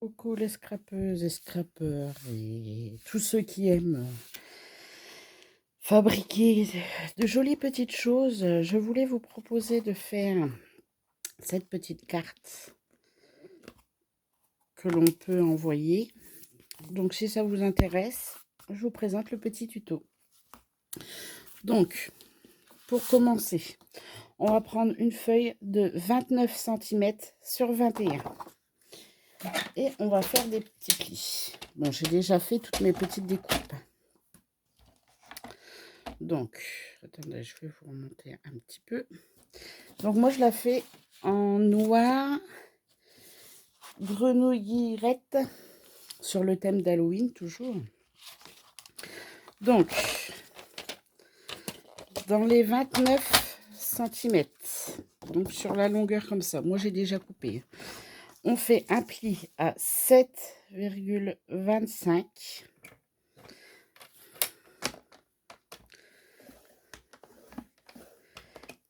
Coucou les scrapeuses et scrapeurs et tous ceux qui aiment fabriquer de jolies petites choses. Je voulais vous proposer de faire cette petite carte que l'on peut envoyer. Donc si ça vous intéresse, je vous présente le petit tuto. Donc, pour commencer, on va prendre une feuille de 29 cm sur 21. Et on va faire des petits plis. Bon, j'ai déjà fait toutes mes petites découpes. Donc, attendez, je vais vous remonter un petit peu. Donc, moi, je la fais en noir grenouillette sur le thème d'Halloween, toujours. Donc, dans les 29 cm, donc sur la longueur comme ça, moi, j'ai déjà coupé. On fait un pli à 7,25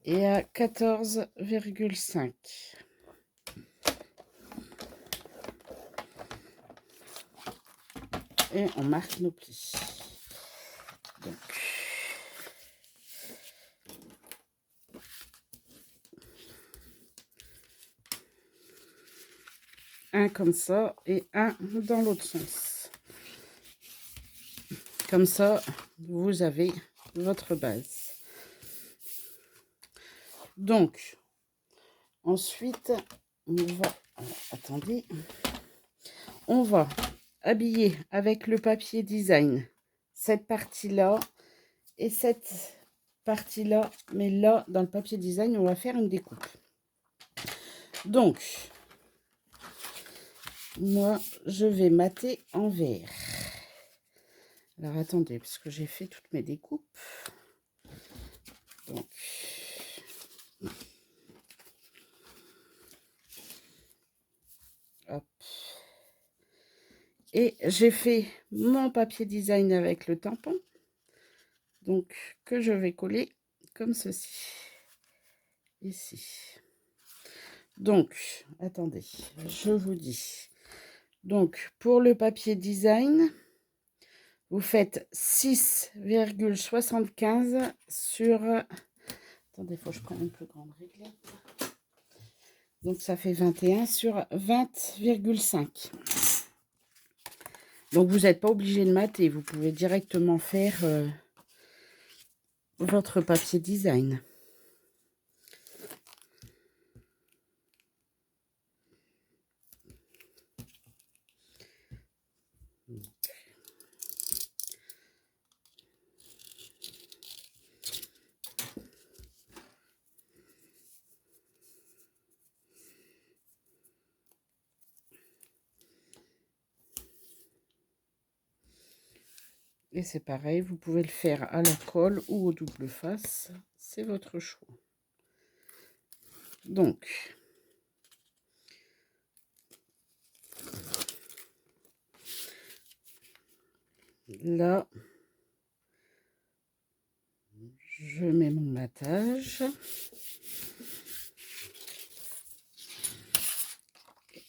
et à 14,5. Et on marque nos plis. Donc, un comme ça et un dans l'autre sens. Comme ça, vous avez votre base. Donc, ensuite, on va... Attendez. On va habiller avec le papier design cette partie-là et cette partie-là. Mais là, dans le papier design, on va faire une découpe. Donc, moi, je vais mater en vert. Alors, attendez, parce que j'ai fait toutes mes découpes. Donc, hop. Et j'ai fait mon papier design avec le tampon. Donc, que je vais coller comme ceci. Ici. Donc, attendez, je vous dis. Donc, pour le papier design, vous faites 6,75 sur... Attendez, il faut que je prenne une plus grande réglette. Donc, ça fait 21 sur 20,5. Donc, vous n'êtes pas obligé de mater. Vous pouvez directement faire votre papier design. Et c'est pareil, vous pouvez le faire à la colle ou au double face. C'est votre choix. Donc, là, je mets mon matage.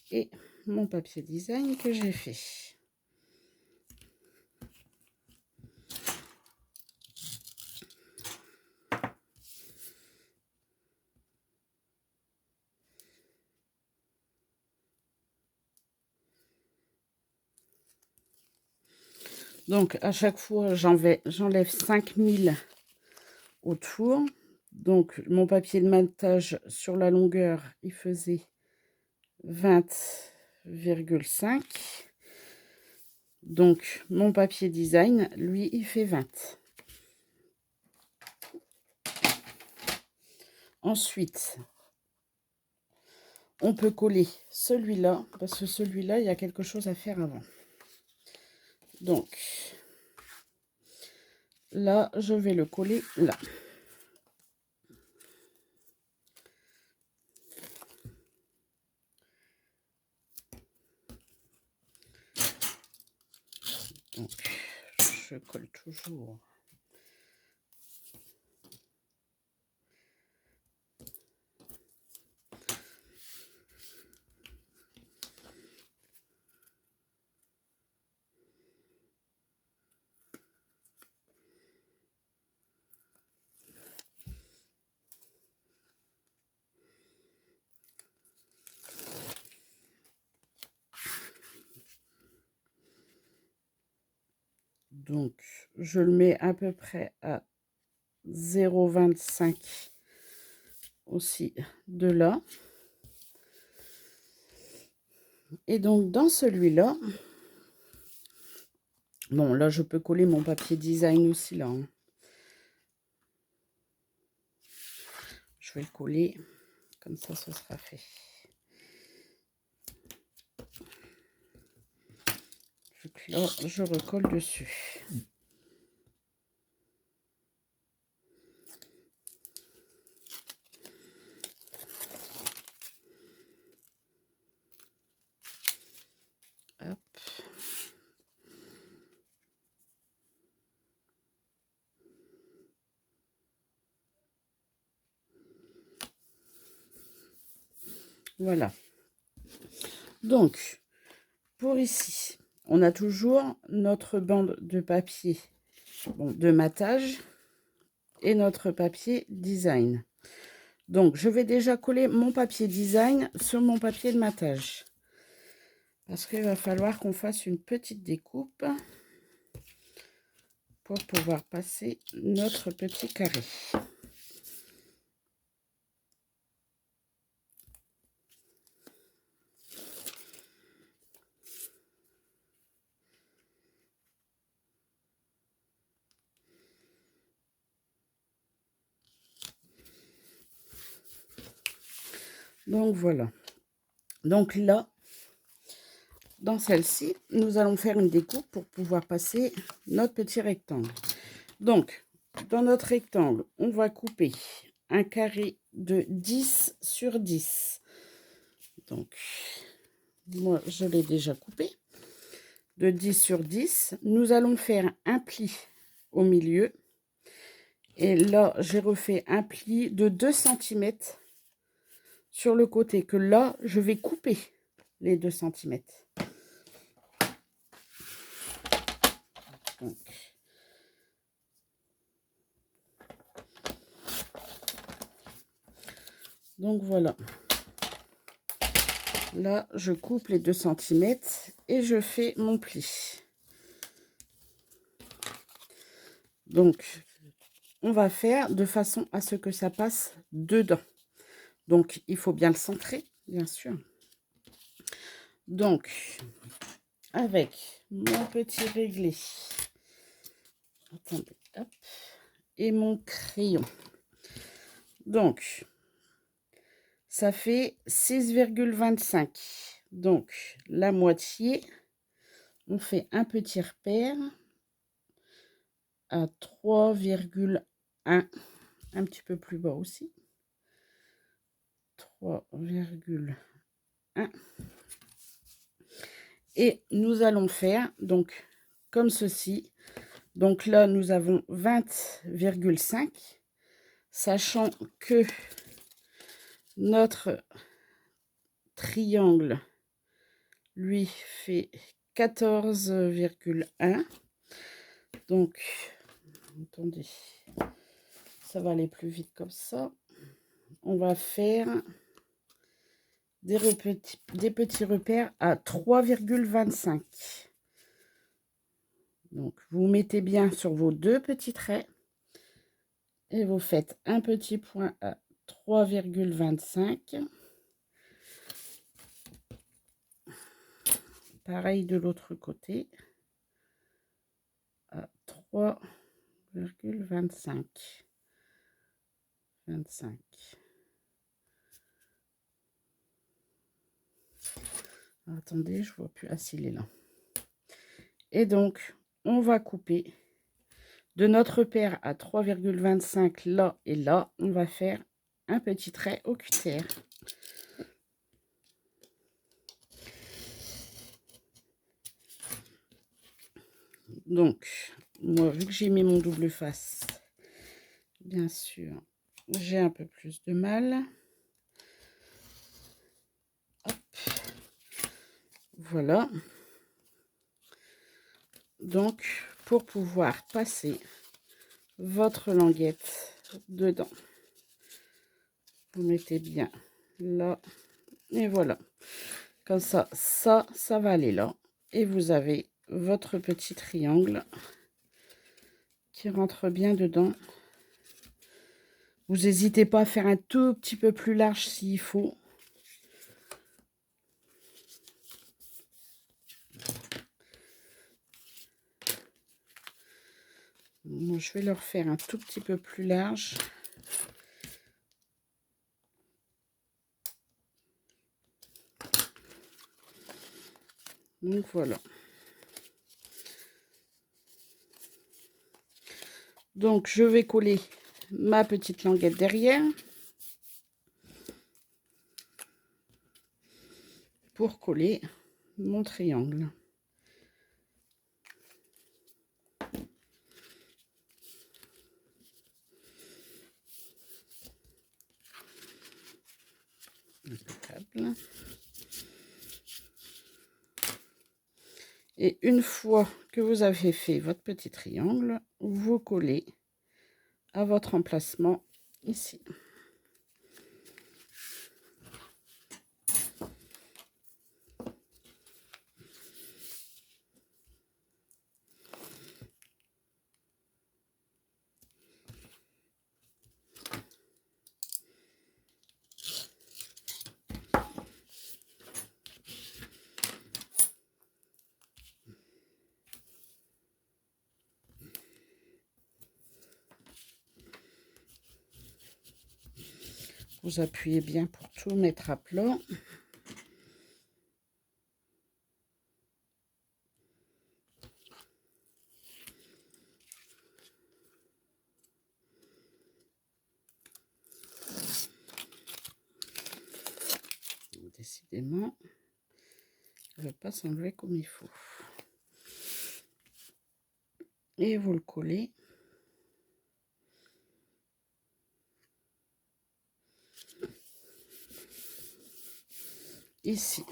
Et mon papier design que j'ai fait. Donc, à chaque fois, j'enlève 5000 autour. Donc, mon papier de matage sur la longueur, il faisait 20,5. Donc, mon papier design, lui, il fait 20. Ensuite, on peut coller celui-là, parce que celui-là, il y a quelque chose à faire avant. Donc, là, je vais le coller là. Donc, je colle toujours. Donc, je le mets à peu près à 0,25 aussi de là. Et donc, dans celui-là, bon, là, je peux coller mon papier design aussi, là. Hein. Je vais le coller, comme ça, ce sera fait. Là, je recolle dessus. Hop. Voilà. Donc, pour ici, on a toujours notre bande de papier de matage et notre papier design. Donc, je vais déjà coller mon papier design sur mon papier de matage. Parce qu'il va falloir qu'on fasse une petite découpe pour pouvoir passer notre petit carré. Donc voilà. Donc là, dans celle-ci, nous allons faire une découpe pour pouvoir passer notre petit rectangle. Donc, dans notre rectangle, on va couper un carré de 10 sur 10. Donc, moi, je l'ai déjà coupé. De 10 sur 10. Nous allons faire un pli au milieu. Et là, j'ai refait un pli de 2 cm sur le côté, que là, je vais couper les 2 cm. Donc voilà. Là, je coupe les 2 cm et je fais mon pli. Donc, on va faire de façon à ce que ça passe dedans. Donc, il faut bien le centrer, bien sûr. Donc, avec mon petit réglé, attendez, hop, et mon crayon. Donc, ça fait 6,25. Donc, la moitié, on fait un petit repère à 3,1, un petit peu plus bas aussi. 3,1. Et nous allons faire donc comme ceci. Donc là, nous avons 20,5, sachant que notre triangle, lui, fait 14,1. Donc, attendez, ça va aller plus vite comme ça. On va faire des petits repères à 3,25. Donc, vous mettez bien sur vos 2 petits traits et vous faites un petit point à 3,25. Pareil de l'autre côté à 3,25. 25. Attendez, je vois plus. Ah, s'il est là. Et donc, on va couper de notre paire à 3,25 là et là. On va faire un petit trait au cutter. Donc, moi, vu que j'ai mis mon double face, bien sûr, j'ai un peu plus de mal. Hop. Voilà. Donc, pour pouvoir passer votre languette dedans, vous mettez bien là. Et voilà. Comme ça va aller là. Et vous avez votre petit triangle qui rentre bien dedans. Vous n'hésitez pas à faire un tout petit peu plus large s'il faut. Moi, je vais leur faire un tout petit peu plus large. Donc voilà. Donc je vais coller ma petite languette derrière pour coller mon triangle. Impeccable. Et une fois que vous avez fait votre petit triangle, vous collez à votre emplacement ici. Vous appuyez bien pour tout mettre à plat. Décidément, il ne veut pas s'enlever comme il faut. Et vous le collez. Ici,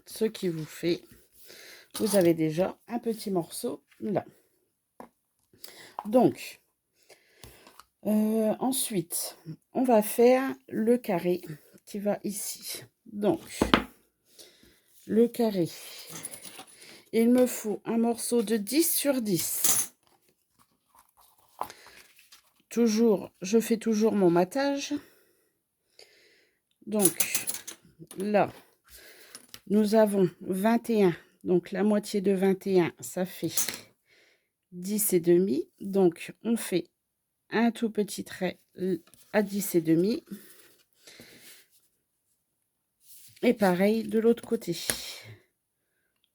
ce qui vous fait, vous avez déjà un petit morceau là. Donc, ensuite, on va faire le carré qui va ici. Donc, le carré, il me faut un morceau de 10 sur 10. Toujours, je fais toujours mon matage. Donc, là, nous avons 21. Donc, la moitié de 21, ça fait 10 et demi. Donc, on fait un tout petit trait à 10 et demi. Et pareil de l'autre côté.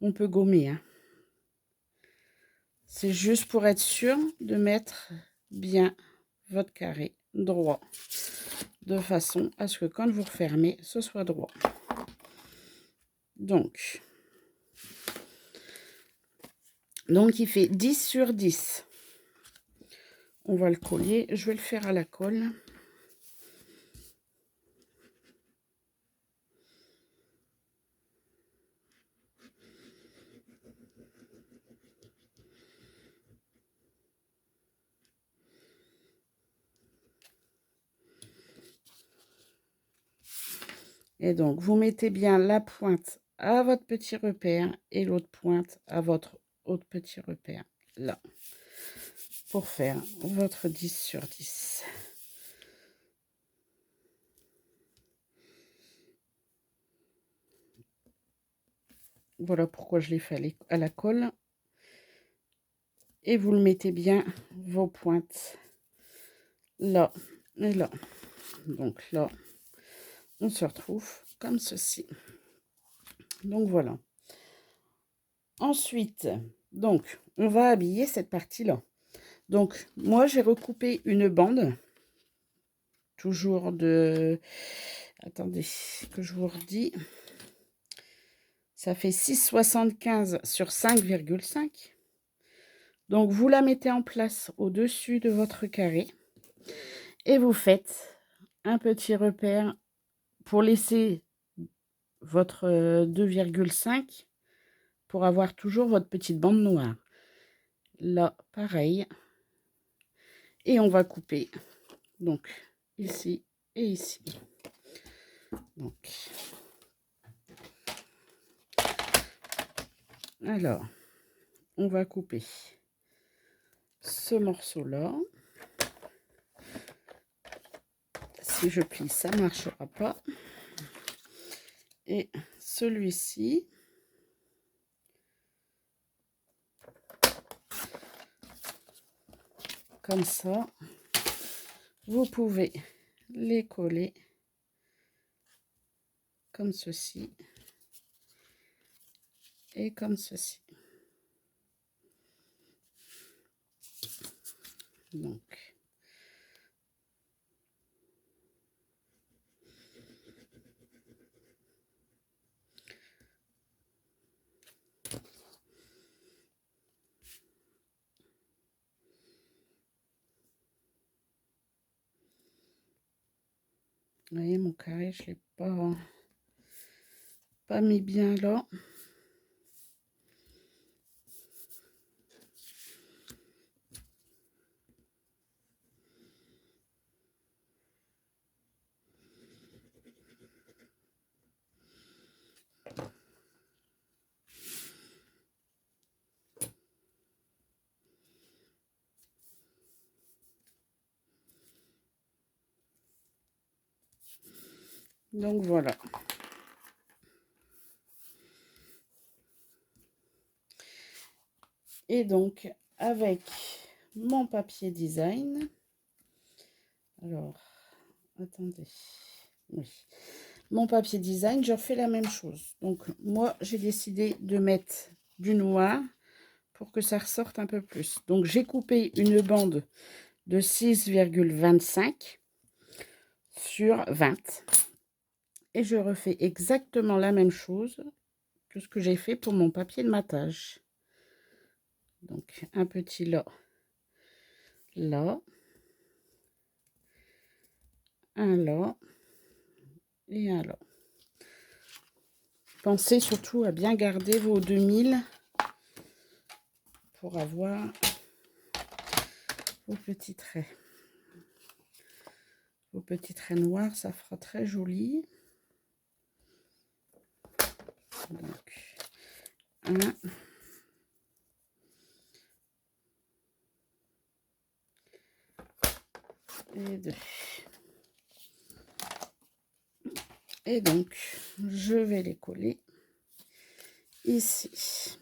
On peut gommer. Hein. C'est juste pour être sûr de mettre bien votre carré droit. De façon à ce que quand vous refermez, ce soit droit. Donc il fait 10 sur 10. On va le coller. Je vais le faire à la colle. Et donc, vous mettez bien la pointe à votre petit repère et l'autre pointe à votre autre petit repère. Là. Pour faire votre 10 sur 10. Voilà pourquoi je l'ai fait à la colle. Et vous le mettez bien vos pointes là et là. Donc là, on se retrouve comme ceci. Donc voilà. Ensuite, donc, on va habiller cette partie-là. Donc, moi, j'ai recoupé une bande. Toujours de... Attendez, que je vous redis. Ça fait 6,75 sur 5,5. Donc, vous la mettez en place au-dessus de votre carré. Et vous faites un petit repère pour laisser votre 2,5 pour avoir toujours votre petite bande noire. Là, pareil. Et on va couper. Donc, ici et ici. Donc, alors, on va couper ce morceau-là. Si je plie, ça ne marchera pas. Et celui-ci. Comme ça. Vous pouvez les coller comme ceci et comme ceci. Donc, vous voyez, mon carré, je ne l'ai pas mis bien là. Donc voilà. Et donc, avec mon papier design, alors, attendez, oui, mon papier design, je refais la même chose. Donc, moi, j'ai décidé de mettre du noir pour que ça ressorte un peu plus. Donc, j'ai coupé une bande de 6,25 sur 20. Et je refais exactement la même chose que ce que j'ai fait pour mon papier de matage. Donc, un petit là, là, un là et un là. Pensez surtout à bien garder vos 2000 pour avoir vos petits traits. Vos petits traits noirs, ça fera très joli. Donc, un. Et deux. Et donc, je vais les coller ici.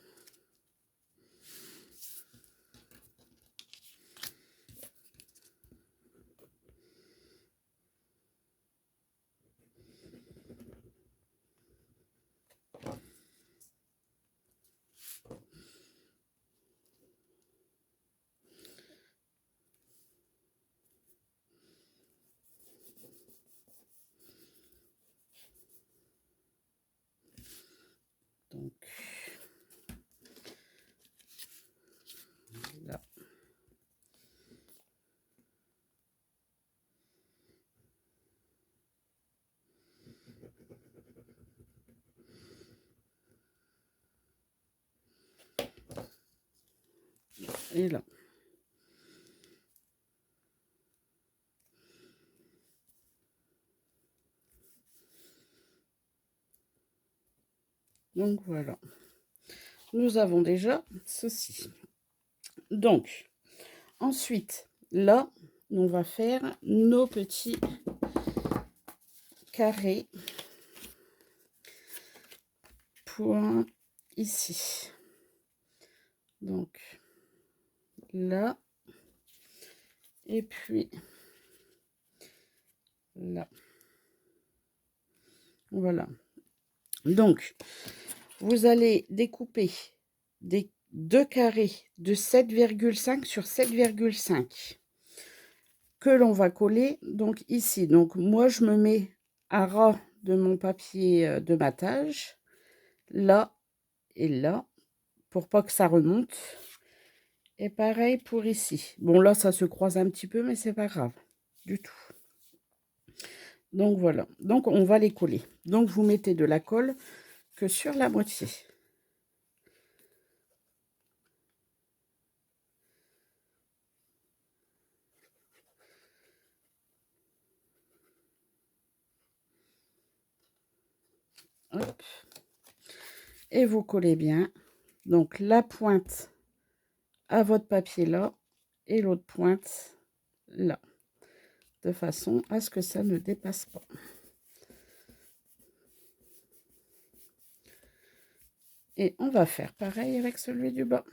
Donc, là. Et là. Donc, voilà. Nous avons déjà ceci. Donc, ensuite, là, on va faire nos petits carrés pour ici. Donc, là, et puis là. Voilà. Donc, vous allez découper des deux carrés de 7,5 sur 7,5 que l'on va coller donc ici. Donc, moi, je me mets à ras de mon papier de matage, là et là, pour pas que ça remonte. Et pareil pour ici. Bon, là, ça se croise un petit peu, mais c'est pas grave du tout. Donc, voilà. Donc, on va les coller. Donc, vous mettez de la colle que sur la moitié. Hop. Et vous collez bien. Donc, la pointe à votre papier là et l'autre pointe là, de façon à ce que ça ne dépasse pas. Et on va faire pareil avec celui du bas.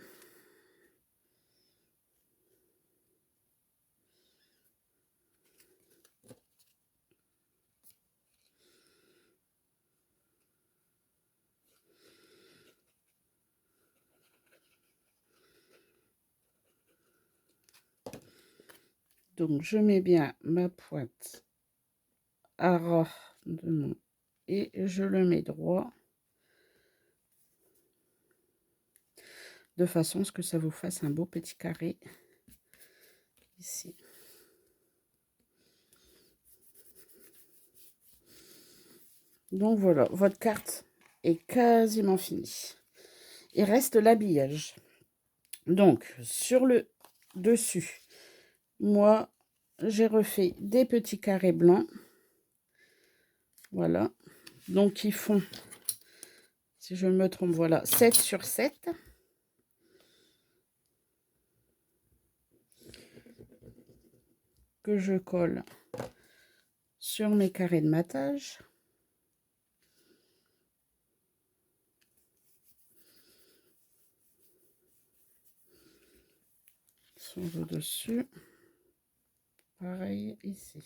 Donc, je mets bien ma pointe à ras de mon et je le mets droit de façon à ce que ça vous fasse un beau petit carré ici. Donc voilà, votre carte est quasiment finie. Il reste l'habillage. Donc, sur le dessus, moi, j'ai refait des petits carrés blancs. Voilà. Donc, ils font, si je ne me trompe, voilà, 7 sur 7. Que je colle sur mes carrés de matage. Sur le dessus. Pareil ici.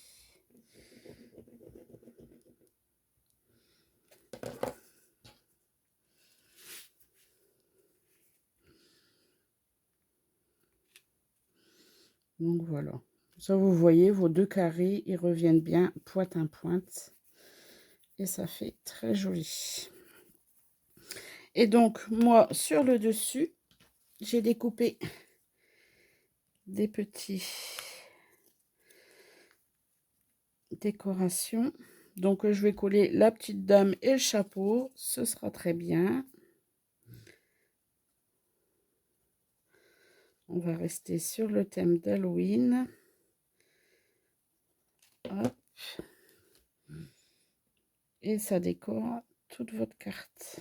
Donc voilà. Ça, vous voyez, vos deux carrés, ils reviennent bien pointe à pointe. Et ça fait très joli. Et donc, moi, sur le dessus, j'ai découpé des petits décorations. Donc, je vais coller la petite dame et le chapeau. Ce sera très bien. On va rester sur le thème d'Halloween. Hop. Et ça décore toute votre carte.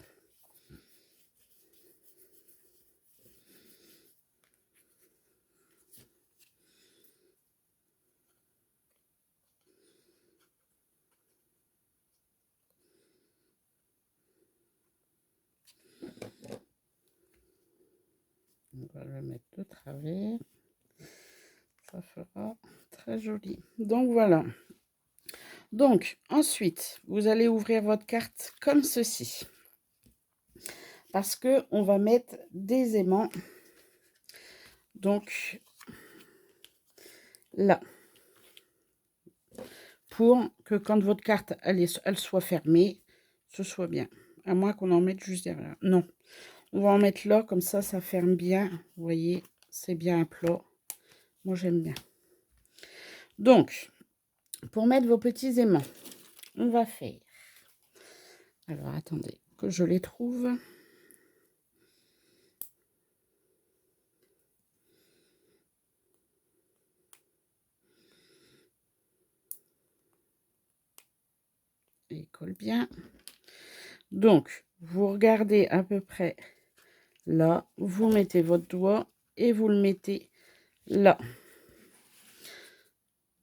On va le mettre de travers. Ça fera très joli. Donc voilà. Donc ensuite, vous allez ouvrir votre carte comme ceci. Parce que on va mettre des aimants. Donc là. Pour que quand votre carte elle soit fermée, ce soit bien. À moins qu'on en mette juste derrière. Non. On va en mettre là, comme ça ferme bien. Vous voyez, c'est bien un plat. Moi, j'aime bien. Donc, pour mettre vos petits aimants, on va faire... Alors, attendez, que je les trouve. Et ils collent bien. Donc, vous regardez à peu près là. Vous mettez votre doigt et vous le mettez là.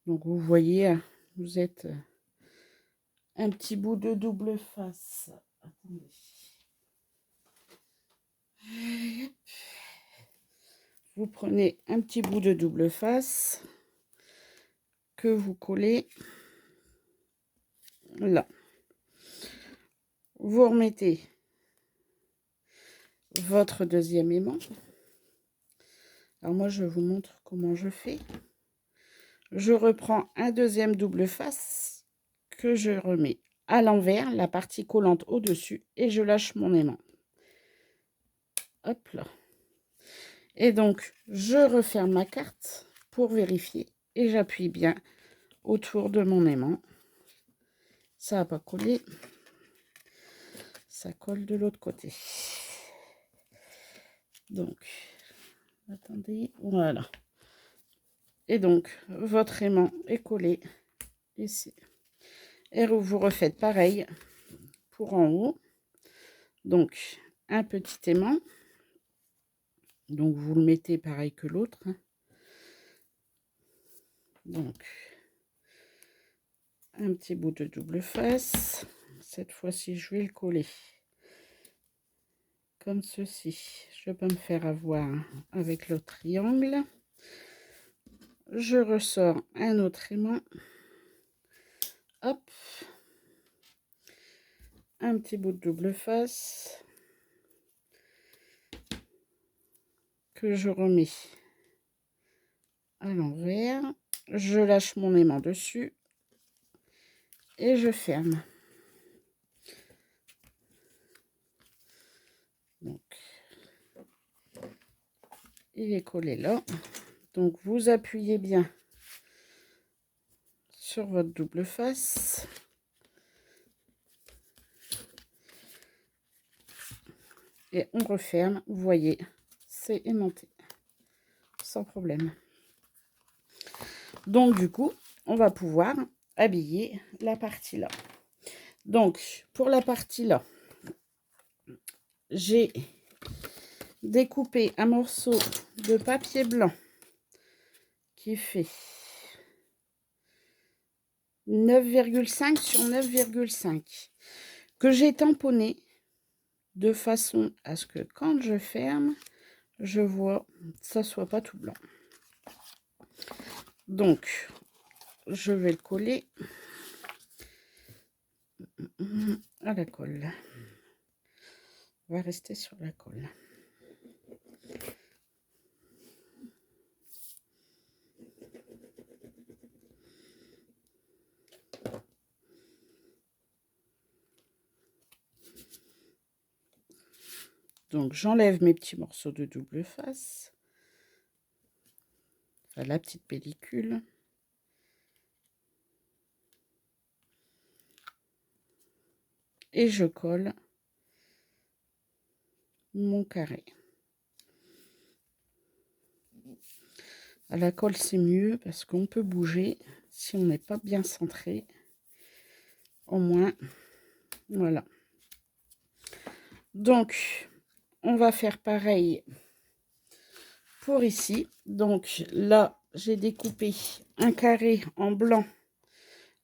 Donc, vous voyez, vous êtes un petit bout de double face. Attendez. Vous prenez un petit bout de double face que vous collez là. Vous remettez votre deuxième aimant. Alors moi, je vous montre comment je fais. Je reprends un deuxième double face que je remets à l'envers, la partie collante au-dessus, et je lâche mon aimant. Hop là. Et donc, je referme ma carte pour vérifier et j'appuie bien autour de mon aimant. Ça n'a pas collé. Ça colle de l'autre côté. Donc, attendez, voilà. Et donc, votre aimant est collé ici. Et vous refaites pareil pour en haut. Donc, un petit aimant. Donc, vous le mettez pareil que l'autre. Donc, un petit bout de double face. Cette fois-ci, je vais le coller comme ceci. Je peux me faire avoir avec le triangle. Je ressors un autre aimant. Hop. Un petit bout de double face que je remets à l'envers. Je lâche mon aimant dessus et je ferme. Donc, il est collé là. Donc, vous appuyez bien sur votre double face. Et on referme. Vous voyez, c'est aimanté. Sans problème. Donc, du coup, on va pouvoir habiller la partie là. Donc, pour la partie là, j'ai découpé un morceau de papier blanc qui fait 9,5 sur 9,5 que j'ai tamponné de façon à ce que quand je ferme, je vois que ça soit pas tout blanc. Donc, je vais le coller à la colle. On va rester sur la colle. Donc, j'enlève mes petits morceaux de double face. Enfin, la petite pellicule. Et je colle mon carré. À la colle, c'est mieux parce qu'on peut bouger si on n'est pas bien centré. Au moins, voilà. Donc, on va faire pareil pour ici. Donc là, j'ai découpé un carré en blanc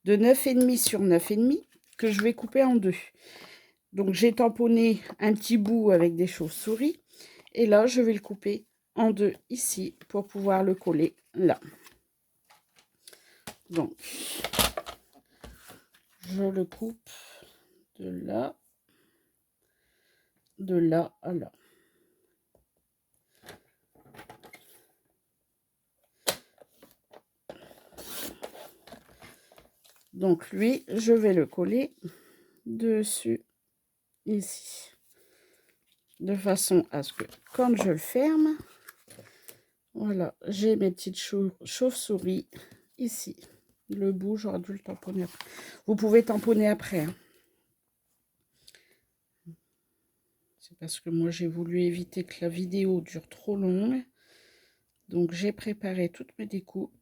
de 9,5 sur 9,5 que je vais couper en deux. Donc, j'ai tamponné un petit bout avec des chauves-souris. Et là, je vais le couper en deux ici pour pouvoir le coller là. Donc, je le coupe de là à là. Donc, lui, je vais le coller dessus ici. De façon à ce que quand je le ferme, voilà, j'ai mes petites chauves-souris ici. Le bout, j'aurais dû le tamponner après. Vous pouvez tamponner après. Hein. C'est parce que moi, j'ai voulu éviter que la vidéo dure trop longue. Donc, j'ai préparé toutes mes découpes.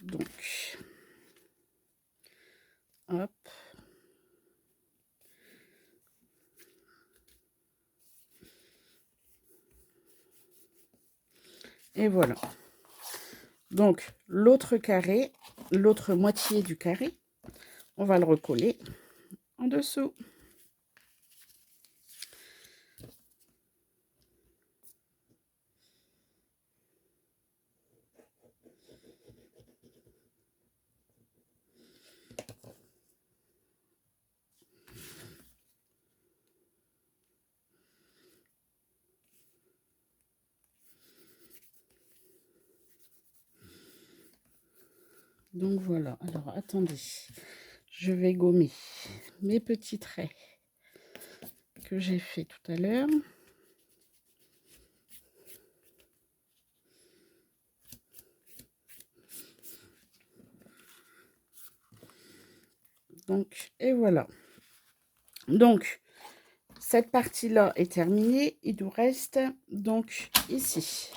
Donc, hop. Et voilà. Donc, l'autre carré, l'autre moitié du carré, on va le recoller en dessous. Donc voilà, alors attendez, je vais gommer mes petits traits que j'ai fait tout à l'heure. Donc, et voilà. Donc, cette partie-là est terminée. Il nous reste donc ici.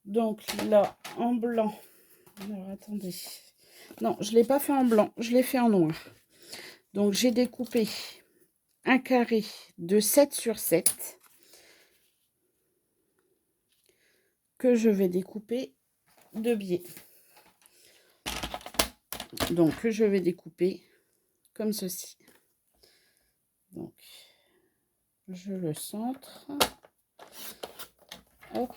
Donc là, en blanc. Alors, attendez. Non, je ne l'ai pas fait en blanc, je l'ai fait en noir. Donc, j'ai découpé un carré de 7 sur 7. que je vais découper de biais. Donc, que je vais découper comme ceci. Donc, je le centre. Hop.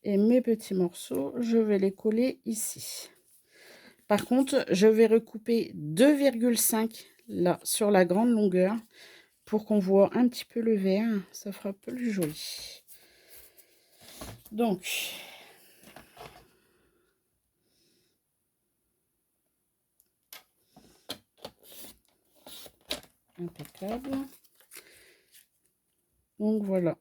Et mes petits morceaux, je vais les coller ici. Par contre, je vais recouper 2,5 là sur la grande longueur pour qu'on voit un petit peu le vert. Ça fera plus joli. Donc, impeccable. Donc voilà,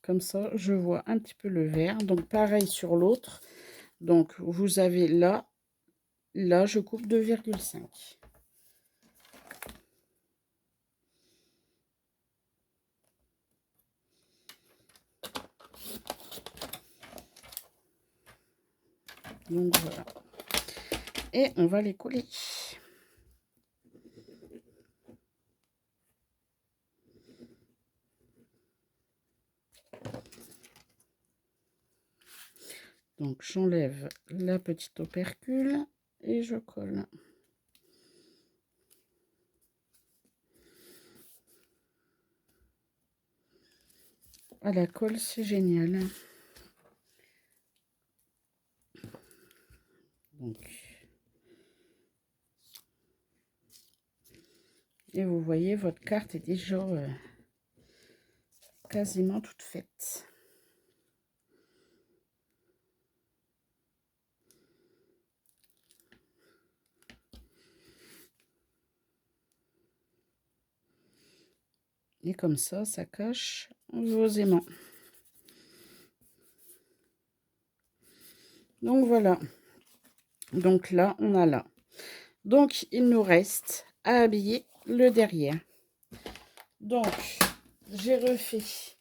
comme ça, je vois un petit peu le vert. Donc pareil sur l'autre. Donc vous avez là, je coupe 2,5. Donc voilà. Et on va les coller. Donc j'enlève la petite opercule et je colle. À la colle, c'est génial. Donc, et vous voyez, votre carte est déjà quasiment toute faite. Et comme ça cache vos aimants. Donc voilà. Donc là, on a là. Donc, il nous reste à habiller le derrière. Donc, j'ai refait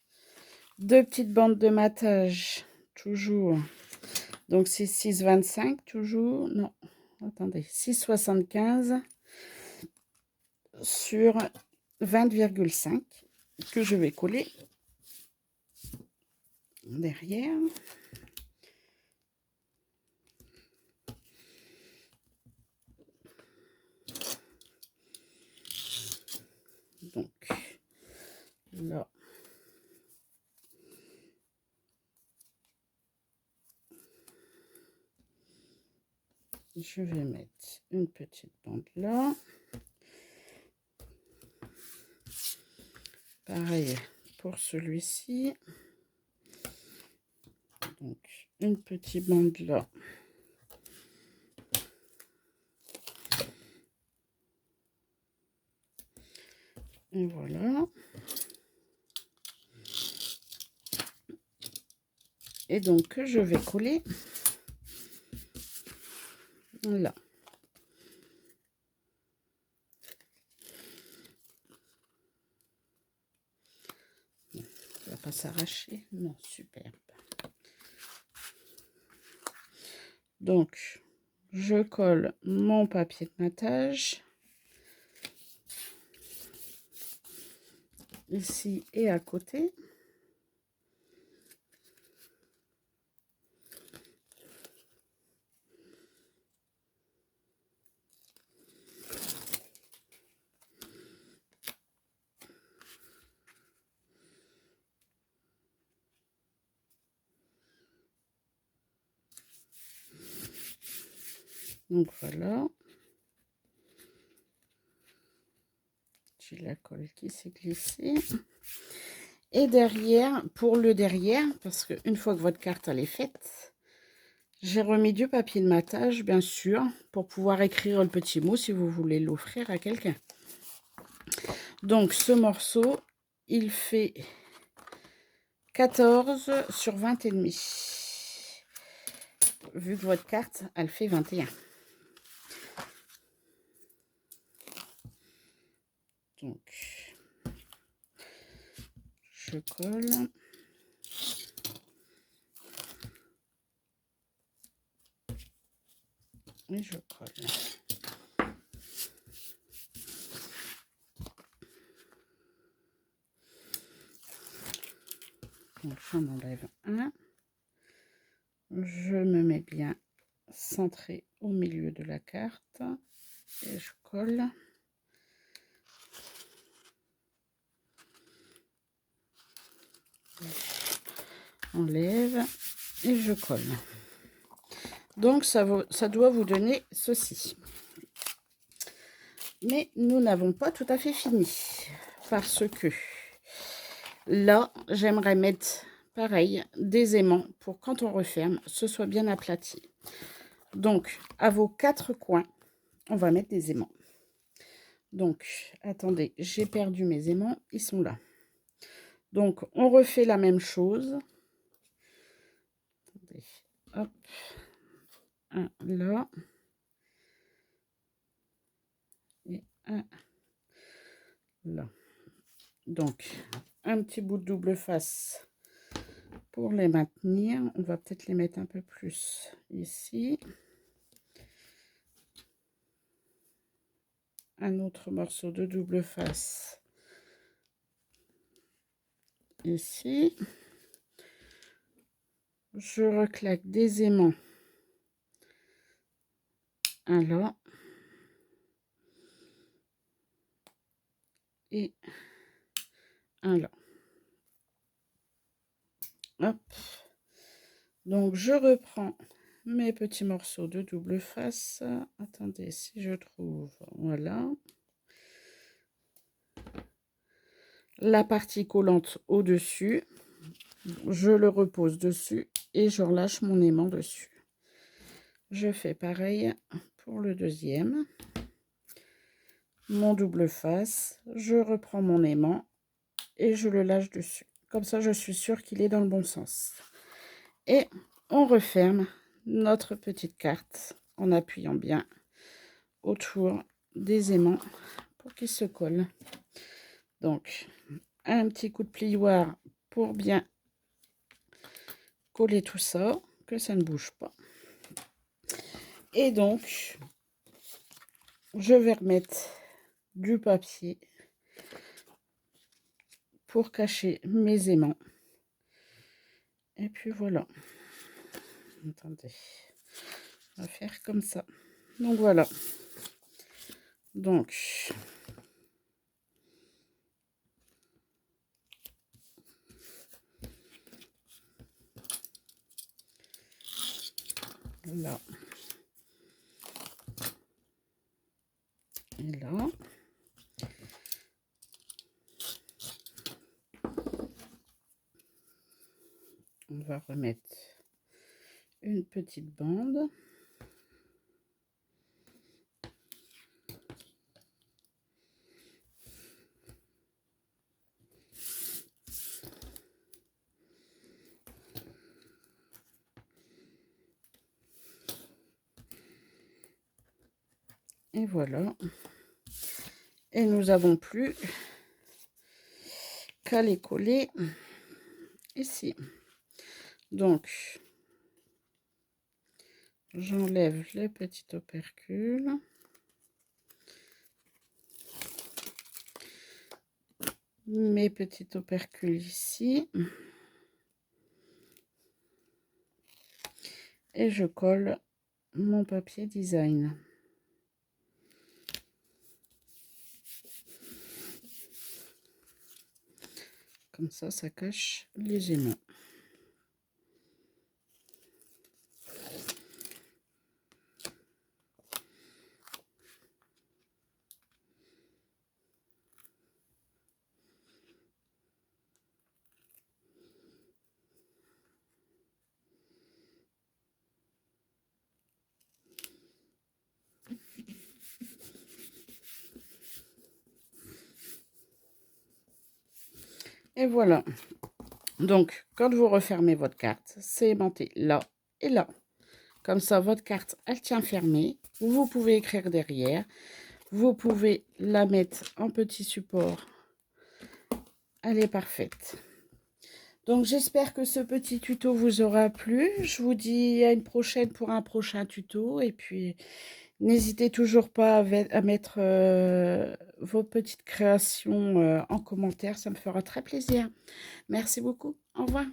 2 petites bandes de matage, toujours. Donc, c'est 6,25, toujours. Non, attendez, 6,75 sur 20,5 que je vais coller derrière. Donc, là. Je vais mettre une petite bande là. Pareil pour celui-ci. Donc, une petite bande là. Et voilà. Et donc, je vais coller là. Ça va pas s'arracher. Non, superbe. Donc, je colle mon papier de matage ici et à côté. Donc voilà. J'ai la colle qui s'est glissée. Et derrière, pour le derrière, parce qu'une fois que votre carte elle est faite, j'ai remis du papier de matage, bien sûr, pour pouvoir écrire le petit mot si vous voulez l'offrir à quelqu'un. Donc, ce morceau, il fait 14 sur 20 et demi. Vu que votre carte, elle fait 21. Donc, je colle. Et je colle. Donc, j'en enlève un. je me mets bien centré au milieu de la carte et je colle. Enlève et je colle. Donc ça doit vous donner ceci. Mais nous n'avons pas tout à fait fini parce que là j'aimerais mettre pareil des aimants pour quand on referme ce soit bien aplati. Donc à vos 4 coins on va mettre des aimants. Donc attendez, j'ai perdu mes aimants, ils sont là. Donc on refait la même chose. Attendez, hop, un là et un là. Donc un petit bout de double face pour les maintenir. On va peut-être les mettre un peu plus ici. Un autre morceau de double face ici. Je reclaque des aimants. Un là. Et un là. Hop. Donc je reprends mes petits morceaux de double face. Attendez, si je trouve, voilà. La partie collante au-dessus, je le repose dessus et je relâche mon aimant dessus. Je fais pareil pour le deuxième. Mon double face, je reprends mon aimant et je le lâche dessus. Comme ça, je suis sûre qu'il est dans le bon sens. Et on referme notre petite carte en appuyant bien autour des aimants pour qu'ils se collent. Donc, un petit coup de plioir pour bien coller tout ça, que ça ne bouge pas. Et donc, je vais remettre du papier pour cacher mes aimants. Et puis voilà. Attendez, on va faire comme ça. Donc voilà. Donc, là. Et là. On va remettre une petite bande. Et voilà. Et nous avons plus qu'à les coller ici. Donc, j'enlève les petits opercules. Mes petits opercules ici. Et je colle mon papier design. Comme ça, ça cache les aimants. Et voilà. Donc, quand vous refermez votre carte, c'est aimanté là et là. Comme ça, votre carte, elle tient fermée. Vous pouvez écrire derrière. Vous pouvez la mettre en petit support. Elle est parfaite. Donc, j'espère que ce petit tuto vous aura plu. Je vous dis à une prochaine pour un prochain tuto. Et puis, n'hésitez toujours pas à mettre vos petites créations en commentaire. Ça me fera très plaisir. Merci beaucoup. Au revoir.